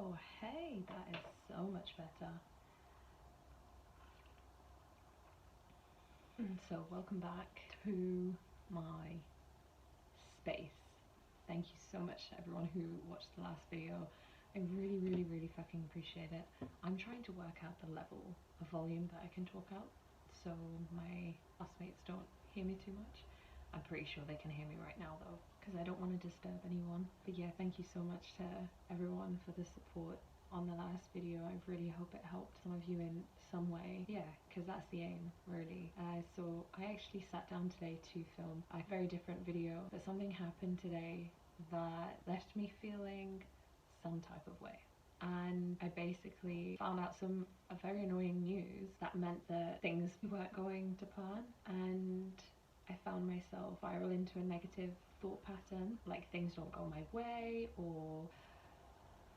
Oh, hey, that is so much better. So welcome back to my space. Thank you so much to everyone who watched the last video. I really fucking appreciate it. I'm trying to work out the level of volume that I can talk out so my classmates don't hear me too much. I'm pretty sure they can hear me right now though, because I don't want to disturb anyone. But yeah, thank you so much to everyone for the support on the last video. I really hope it helped some of you in some way. Yeah, because that's the aim, really. So I actually sat down today to film a very different video, but something happened today that left me feeling some type of way. And I basically found out some very annoying news that meant that things weren't going to plan, and I found myself spiral into a negative thought pattern, like things don't go my way, or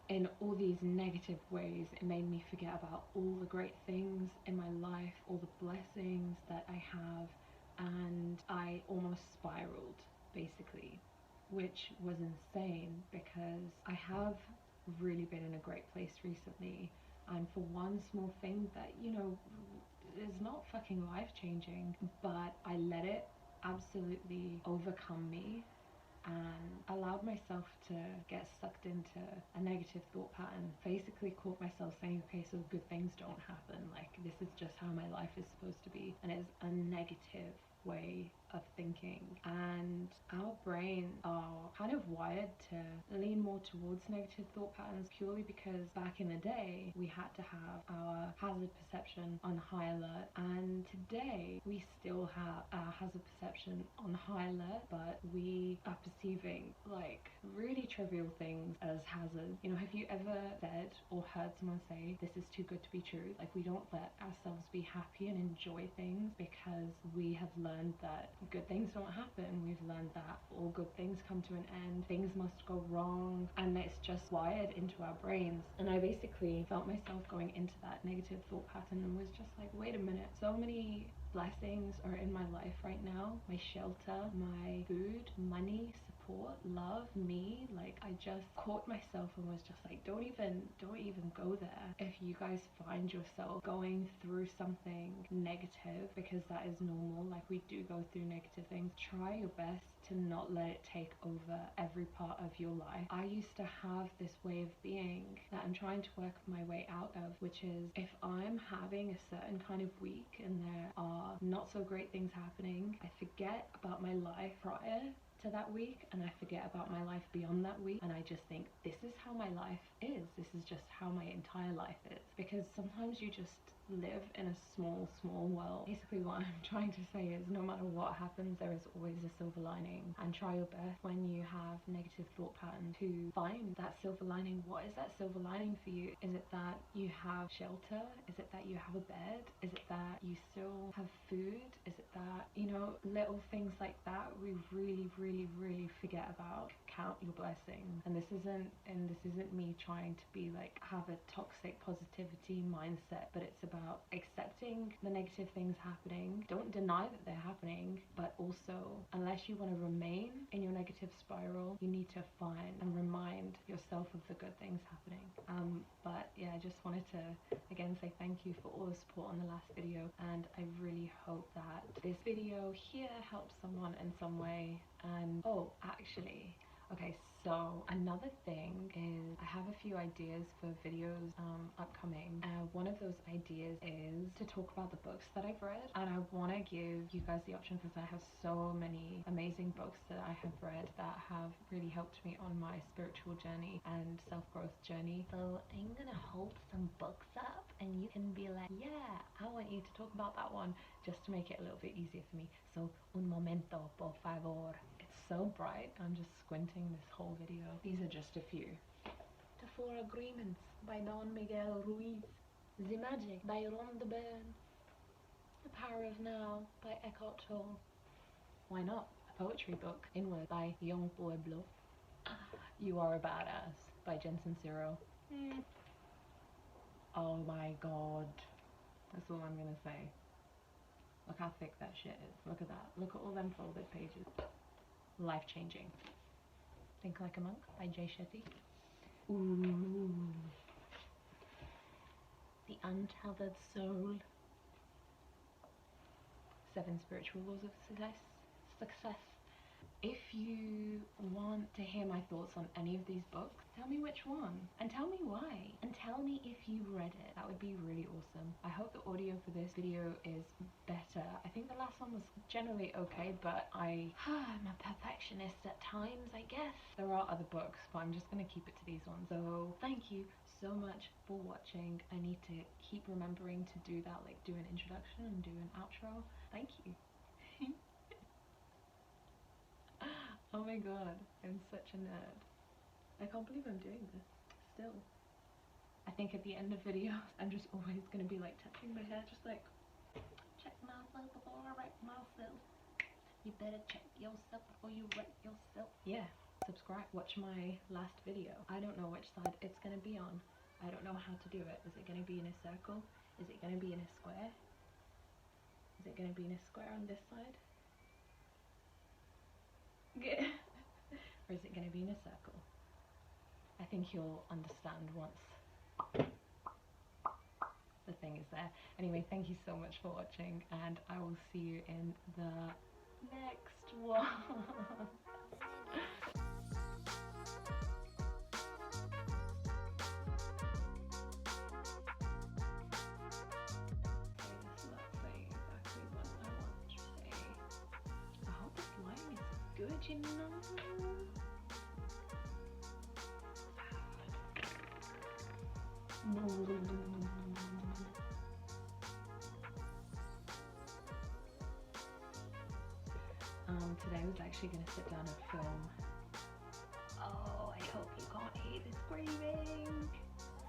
in all these negative ways. It made me forget about all the great things in my life, all the blessings that I have, and I almost spiraled basically, which was insane because I have really been in a great place recently, and for one small thing that, you know, is not fucking life-changing, but I let it absolutely overcome me and allowed myself to get sucked into a negative thought pattern. Basically caught myself saying, okay, so good things don't happen, like this is just how my life is supposed to be, and it's a negative way of thinking. And our brains are kind of wired to lean more towards negative thought patterns purely because back in the day we had to have our hazard perception on high alert, and today we still have our hazard perception on high alert, but we are perceiving like really trivial things as hazard. You know, have you ever said or heard someone say, this is too good to be true? Like, we don't let ourselves be happy and enjoy things because we have learned that good things don't happen. We've learned that all good things come to an end, things must go wrong, and it's just wired into our brains. And I basically felt myself going into that negative thought pattern and was just like, wait a minute, so many blessings are in my life right now. My shelter, my food, money, support, love, me. Like, I just caught myself and was just like, don't even go there. If you guys find yourself going through something negative, because that is normal, like we do go through negative things, try your best to not let it take over every part of your life. I used to have this way of being that I'm trying to work my way out of, which is if I'm having a certain kind of week and there are not so great things happening, I forget about my life prior to that week and I forget about my life beyond that week, and I just think, this is how my life is, this is just how my entire life is. Because sometimes you just live in a small world. Basically what I'm trying to say is, no matter what happens, there is always a silver lining, and try your best when you have negative thought patterns to find that silver lining. What is that silver lining for you? Is it that you have shelter? Is it that you have a bed? Is it that you still have food? Is it that, you know, little things like that we really forget about? Count your blessings. And this isn't me trying to be like, have a toxic positivity mindset, but it's about accepting the negative things happening. Don't deny that they're happening, but also, unless you want to remain in your negative spiral, you need to find and remind yourself of the good things happening. But yeah, I just wanted to again say thank you for all the support on the last video, and I really hope that this video here helps someone in some way. And oh, actually, okay, so another thing is I have a few ideas for videos upcoming. One of those ideas is to talk about the books that I've read, and I want to give you guys the option because I have so many amazing books that I have read that have really helped me on my spiritual journey and self-growth journey. So I'm gonna hold some books up and you can be like, yeah, I want you to talk about that one, just to make it a little bit easier for me. So un momento, por favor. It's so bright, I'm just squinting this whole video. These are just a few. The Four Agreements by Don Miguel Ruiz. The Magic by Ron Byrne. The Power of Now by Eckhart Tolle. Why not? A poetry book, Inward by Young Pueblo. You Are a Badass by Jensen Zero. Oh my god. That's all I'm gonna say. Look how thick that shit is. Look at that. Look at all them folded pages. Life-changing. Think Like a Monk by Jay Shetty. Ooh. Untethered Soul. 7 Spiritual Laws of Success. If you want to hear my thoughts on any of these books, tell me which one, and tell me why, and tell me if you read it. That would be really awesome. I hope the audio for this video is better. I think the last one was generally okay, but I'm a perfectionist at times, I guess. There are other books, but I'm just gonna keep it to these ones. So thank you so much for watching. I need to keep remembering to do that, like do an introduction and do an outro. Thank you. Oh my god, I'm such a nerd. I can't believe I'm doing this still. I think at the end of videos, I'm just always gonna be like touching my hair, just like, check myself before I wreck myself. You better check yourself before you wreck yourself. Yeah, subscribe, watch my last video. I don't know which side it's gonna be on. I don't know how to do it. Is it gonna be in a circle? Is it gonna be in a square? Is it gonna be in a square on this side? Or is it going to be in a circle? I think you'll understand once the thing is there. Anyway, thank you so much for watching, and I will see you in the next one. It's not saying exactly what I want to say. I hope this lighting is good, you know? Today I was actually going to sit down and film. Oh, I hope you can't hear the screaming.